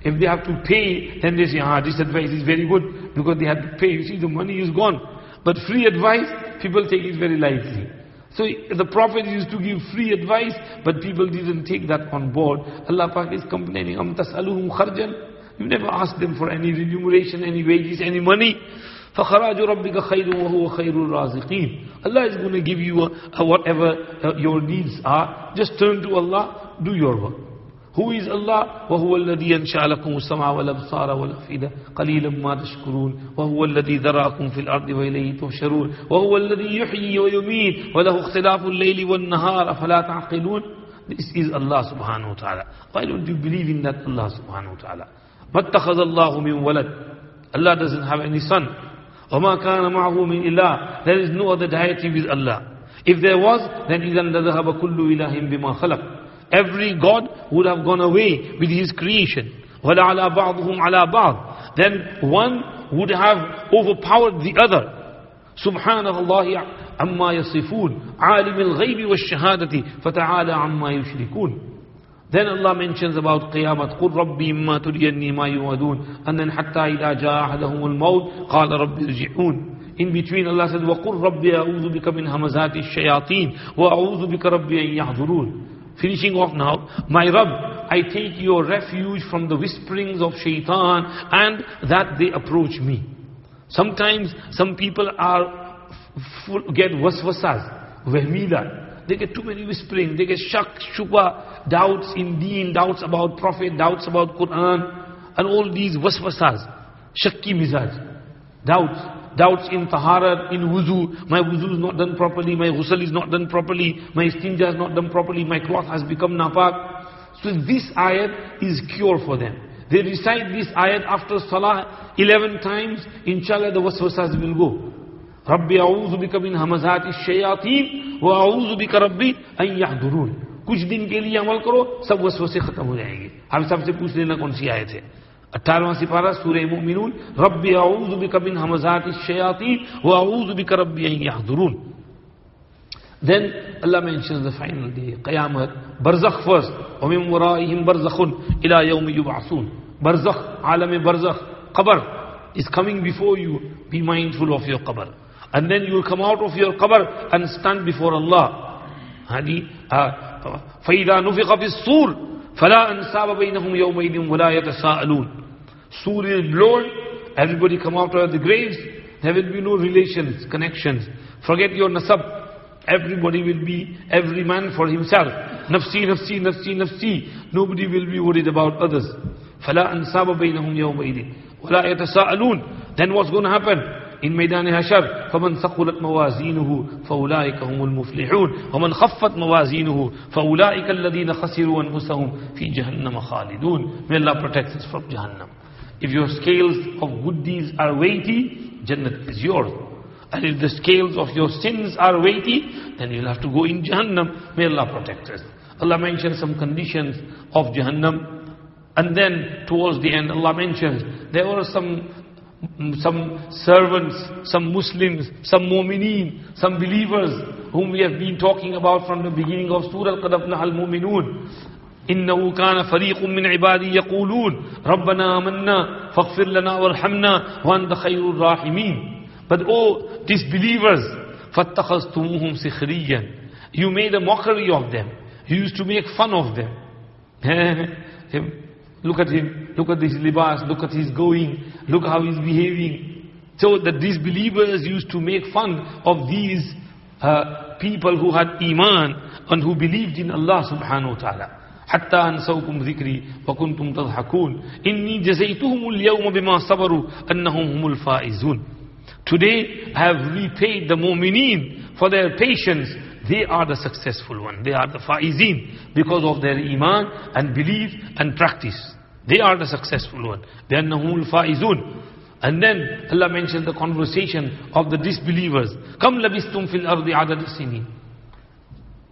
If they have to pay, then they say, this advice is very good, because they have to pay. You see, the money is gone. But free advice, people take it very lightly. So the Prophet used to give free advice, but people didn't take that on board. Allah Pak is complaining, Am tas'aluhum kharjan? You never ask them for any remuneration, any wages, any money. فَخَرَاجُ رَبِّكَ خَيْرٌ وَهُوَ خَيْرُ الرَّازِقِينَ. Allah is going to give you whatever your needs are. Just turn to Allah, do your work. Who is Allah? وَهُوَ الَّذِي يَنْشَأَ لَكُمُ السَّمْعَ وَالْأَبْصَارَ وَالْأَفْئِدَةَ قَلِيلًا مَا تَشْكُرُونَ وَهُوَ الَّذِي ذَرَأَكُمْ فِي الْأَرْضِ وَإِلَيْهِ تُحْشَرُونَ وَهُوَ الَّذِي يُحْيِي وَيُمِيتُ وَلَهُ اخْتِلَافُ اللَّيْلِ وَالنَّهَارِ أَفَلَا تَعْقِلُونَ. This is Allah subhanahu wa ta'ala. Why don't you believe in that Allah subhanahu wa ta'ala? مَتَّخَذَ اللَّهُ مِنْ وَلَدٍ. Allah doesn't have any son. وَمَا كَانَ مَعَهُ مِنْ إِلَهٍ. There is no other deity with Allah. If there was, then إِذَنْ لَذَهَبَ كُلُّ إِلَهٍ بِمَا خَلَقَ. Every God would have gone away with his creation. وَلَعَلَى بَعْضُهُمْ عَلَى بَعْضٍ. Then one would have overpowered the other. سُبْحَانَ اللَّهِ عَمَّا يَصِفُونَ عَالِمِ الْغَيْبِ وَالشَّهَادَةِ فَتَعَالَى عَمَّا يُشْرِكُونَ. Then Allah mentions about Qiyamah. قُلْ رَبِّي إِمَّا تُرِيَنِّي مَا يُوَدُونَ. And then حَتَّى إِذَا جَاءَ أَحَدَهُمُ الْمَوْتِ قَالَ رَبِّ ارْجِعُونَ. In between Allah said, وَقُلْ رَبِّي أَعُوذُ بِكَ مِنْ هَمَزَاتِ الشَّيَاطِينِ وَأَعُوذُ بِكَ رَبِّي أَنْ يَحْضُرُونَ. Finishing off now, my Rabb, I take your refuge from the whisperings of shaitan and that they approach me. Sometimes some people get waswasas, vahmila. They get too many whispering, they get shak, shubha, doubts in deen, doubts about Prophet, doubts about Quran, and all these waswasas, shakki mizaj, doubts in taharat, in wuzu. My wuzu is not done properly, my ghusl is not done properly, my istinja is not done properly, my cloth has become napak. So this ayat is cure for them. They recite this ayat after salah 11 times, inshallah the waswasas will go. Rabbi a'udhu bika min hamazati shayateen wa a'udhu bika rabbi an yahdurun. कुछ दिन के लिए अमल करो, सब वसवसे खत्म हो जाएंगे. हम सबसे पूछ लेना कौन सी आयत है. 18वां सिपारा सूरह मुमिनून. रब्बी अऊज़ु बिका मिन हमज़ातिश शयातीन व अऊज़ु बिका रब्बी अन यहज़ुरून. Then Allah mentions the final day, Qiyamah, Barzakh first. وَمِن وَرَائِهِمْ بَرْزَخٌ إِلَى يَوْمِ يُبْعَثُونَ. Barzakh, alam barzakh, qabr is coming before you. Be mindful of your qabr. And then you will come out of your qabr and stand before Allah. فَإِذَا نُفِخَ فِي الصُّورِ فَلَا أَنْسَابَ بَيْنَهُمْ يَوْمَئِذٍ وَلَا يَتَسَاءَلُونَ. Sur is blown, everybody come out of the graves, there will be no relations, connections. Forget your nasab. Everybody will be, every man for himself. Nafsi, nafsi, nafsi, nafsi. Nobody will be worried about others. فَلَا أَنْسَابَ بَيْنَهُمْ يَوْمَئِذٍ وَلَا يَتَسَاءَلُونَ. Then what's going to happen? in Maidan Hashar, فَمَنْ ثَقُلَتْ مَوَازِينُهُ فَأُولَٰئِكَ هُمُ الْمُفْلِحُونَ وَمَنْ خَفَّتْ مَوَازِينُهُ فَأُولَٰئِكَ الَّذِينَ خَسِرُوا أَنفُسَهُمْ فِي جَهَنَّمَ خَالِدُونَ. May Allah protect us from Jahannam. If your scales of good deeds are weighty, Jannat is yours. And if the scales of your sins are weighty, then you'll have to go in Jahannam. May Allah protect us. Allah mentioned some conditions of Jahannam. And then towards the end, Allah mentions there were some servants, some Muslims, some mu'mineen, some believers whom we have been talking about from the beginning of Surah Qad Aflaha al-Mu'minun. إنه كان فريق من عبادي يقولون ربنا آمنا فاغفر لنا وارحمنا وأنت خير الراحمين. But oh disbelievers, فاتخذتموهم سخريا, you made a mockery of them, you used to make fun of them. Look at him, look at his libas, look at his going, look how he's behaving. So the disbelievers used to make fun of these people who had iman and who believed in Allah subhanahu wa ta'ala. حتى أنسوكم ذكري وكنتم تضحكون إني جزيتهم اليوم بما صبروا أنهم هم الفائزون. Today I have repaid the mu'mineen for their patience. They are the successful one. They are the faizeen because of their iman and belief and practice. They are the successful one. بأنهم الفائزون. And then Allah mentioned the conversation of the disbelievers. كم لبستم في الأرض عدد السنين.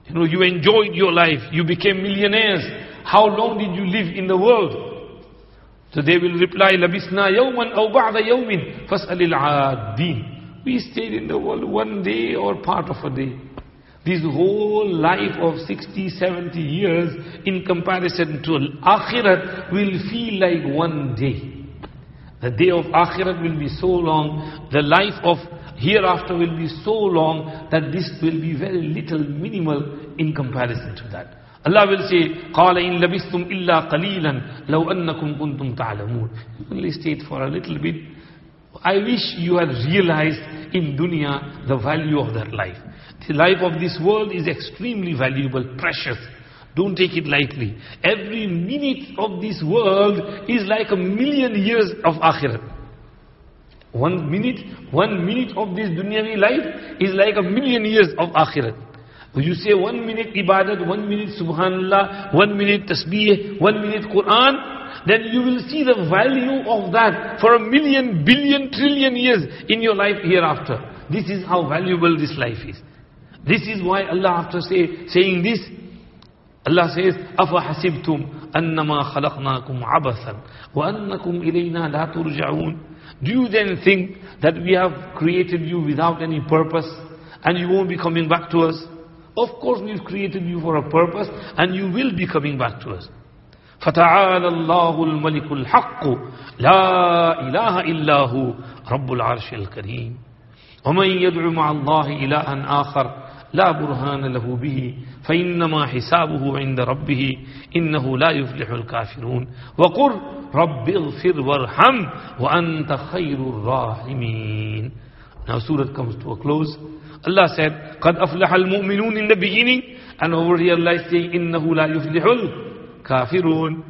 You know, you enjoyed your life, you became millionaires. How long did you live in the world? So they will reply, لَبِسْنَا يَوْمًا أَوْ بَعْدَ يَوْمٍ فَاسْأَلِ الْعَادِّينَ. We stayed in the world one day or part of a day. This whole life of 60, 70 years in comparison to Akhirat will feel like one day. The day of Akhirat will be so long, the life of hereafter will be so long that this will be very little, minimal in comparison to that. Allah will say, قَالَ إِن لَبِثْتُمْ إِلَّا قَلِيلًا لَوْ أَنَّكُمْ كُنْتُمْ تَعْلَمُونَ. You only stayed for a little bit. I wish you had realized in dunya the value of that life. The life of this world is extremely valuable, precious. Don't take it lightly. Every minute of this world is like 1,000,000 years of Akhirat. 1 minute of this dunyavi life is like 1,000,000 years of Akhirat. You say 1 minute ibadat, 1 minute subhanallah, 1 minute tasbih, 1 minute Quran, then you will see the value of that for 1,000,000, billion, trillion years in your life hereafter. This is how valuable this life is. This is why Allah, after saying this, Allah says, أَفَحَسِبْتُمْ أَنَّمَا خَلَقْنَاكُمْ عَبَثًا وَأَنَّكُمْ إِلَيْنَا لَا تُرْجَعُونَ. Do you then think that we have created you without any purpose and you won't be coming back to us? Of course we've created you for a purpose and you will be coming back to us. فَتَعَالَى اللَّهُ الْمَلِكُ الْحَقُّ لَا إِلَهَ إِلَّا هُوَ رَبُّ الْعَرْشِ الْكَرِيمِ وَمَنْ يَدْعُ مَعَ اللَّهِ إِلَهًا آخَرَ لا برهان له به فإنما حسابه عند ربه إنه لا يفلح الكافرون وقل رب اغفر وارحم وأنت خير الراحمين. Now surah comes to a close. Allah said قد أفلح المؤمنون in the beginning, and over here Allah is saying إنه لا يفلح الكافرون.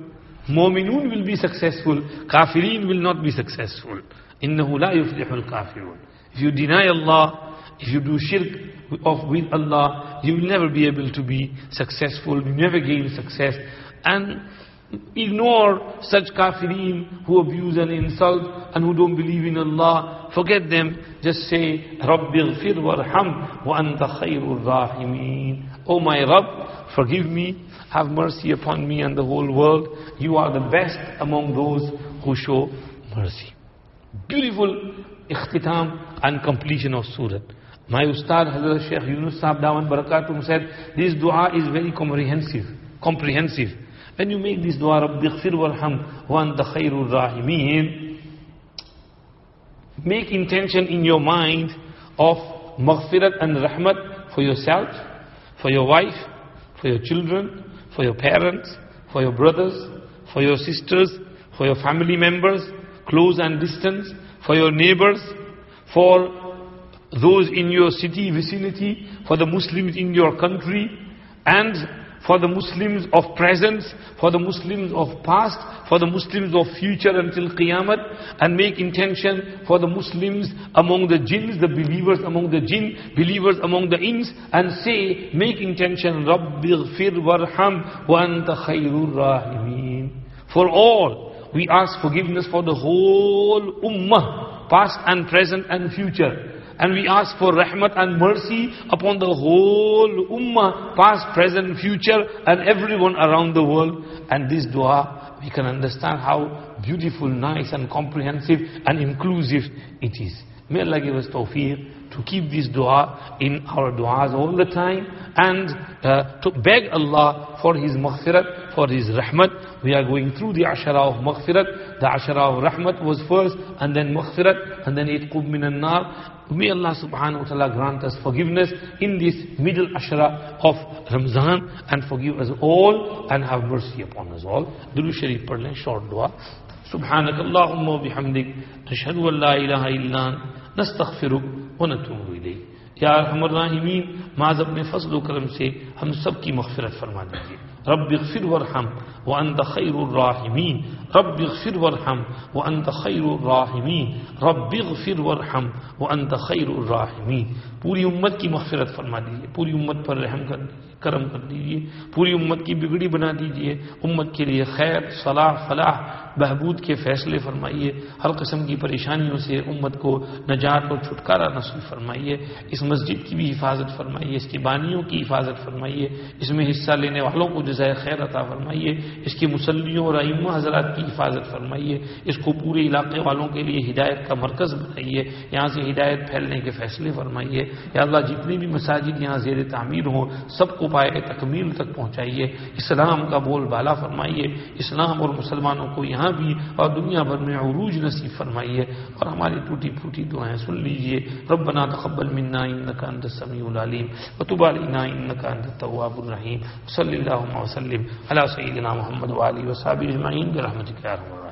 Mu'minun will be successful, kafirin will not be successful. إنه لا يفلح الكافرون. If you deny Allah, if you do shirk with Allah, you will never be able to be successful, you never gain success. And ignore such kafirin who abuse and insult and who don't believe in Allah. Forget them. Just say, Rabbi ighfir warham wa anta khayrul rahimin. Oh my Rabb, forgive me, have mercy upon me and the whole world. You are the best among those who show mercy. Beautiful ikhtitam and completion of surah. My Ustad Hazrat Shaykh Yunus Sahab Dawan Barakatum said, this dua is very comprehensive. When you make this dua, Rabbi ighfir warham wa anta khayrul rahimin, make intention in your mind of maghfirat and rahmat for yourself, for your wife, for your children, for your parents, for your brothers, for your sisters, for your family members, close and distant, for your neighbors, for those in your city, vicinity, for the Muslims in your country, and for the Muslims of present, for the Muslims of past, for the Muslims of future until Qiyamah, and make intention for the Muslims among the jinns, the believers among the jinn, believers among the ins, and say, make intention, Rabbi ghfir warham wa anta khairur rahimin. For all, we ask forgiveness for the whole ummah, past and present and future. And we ask for rahmat and mercy upon the whole ummah, past, present, future, and everyone around the world. And this dua, we can understand how beautiful, nice and comprehensive and inclusive it is. May Allah give us tawfiq to keep this dua in our duas all the time, and to beg Allah for His maghfirat, for His rahmat. We are going through the ashara of maghfirat. The ashara of rahmat was first, and then maghfirat, and then itqub minan nar. May Allah subhanahu wa ta'ala grant us forgiveness in this middle ashara of Ramzan, and forgive us all and have mercy upon us all. Durood Sharif pad lein, short dua. Subhanak Allahumma wa bihamdik, nashhadu an la ilaha illa anta, nastaghfiruk wa natubu ilayk. Ya Arhamar Rahimin, maaz apne fazl o karam se hum sab ki maghfirat farma dijiye. Rabbi ighfir warham wa anta khairur rahimin. Rabbi ighfir warham wa anta khairur rahimin. Rabbi ighfir warham wa anta khairur rahimin. पूरी उम्मत की मग़फ़िरत फरमा दीजिए, पूरी उम्मत पर रहम कर दीजिए, करम कर दीजिए, पूरी उम्मत की बिगड़ी बना दीजिए, उम्मत के लिए खैर, सलाह, फलाह, बहबूद के फैसले फरमाइए, हर किस्म की परेशानियों से उम्मत को नजात और छुटकारा नसीब फरमाइए, इस मस्जिद की भी हिफाजत फरमाइए, इसके बानियों की हिफाजत फरमाइए, इसमें हिस्सा लेने वालों को जज़ाए खैर अता फरमाइए, इसके मुसल्लियों और अइम्मा हज़रात की हिफाजत फरमाइए, इसको पूरे इलाके वालों के लिए हिदायत का मरकज़ बनाइए, यहाँ से हिदायत फैलने के फैसले फरमाइए। या अल्लाह जितनी भी मसाजिद यहाँ ज़ेर तामीर हों सबको पाए तकमील तक पहुँचाइए, इस्लाम का बोलबाला फरमाइए, इस्लाम और मुसलमानों को यहाँ भी और दुनिया भर में उरूज नसीब फरमाइए, और हमारी टूटी फूटी दुआएं सुन लीजिए। रब्बना तक़ब्बल मिन्ना इन्नका अंतस समीउल अलीम व तुब अलैना इन्नका अंतत तव्वाबुर रहीम। सल्लल्लाहु व सल्लिम अला सय्यिदिना मुहम्मद व आलिहि व सहाबिहि अजमईन बिरहमतिका या अरहमर राहिमीन।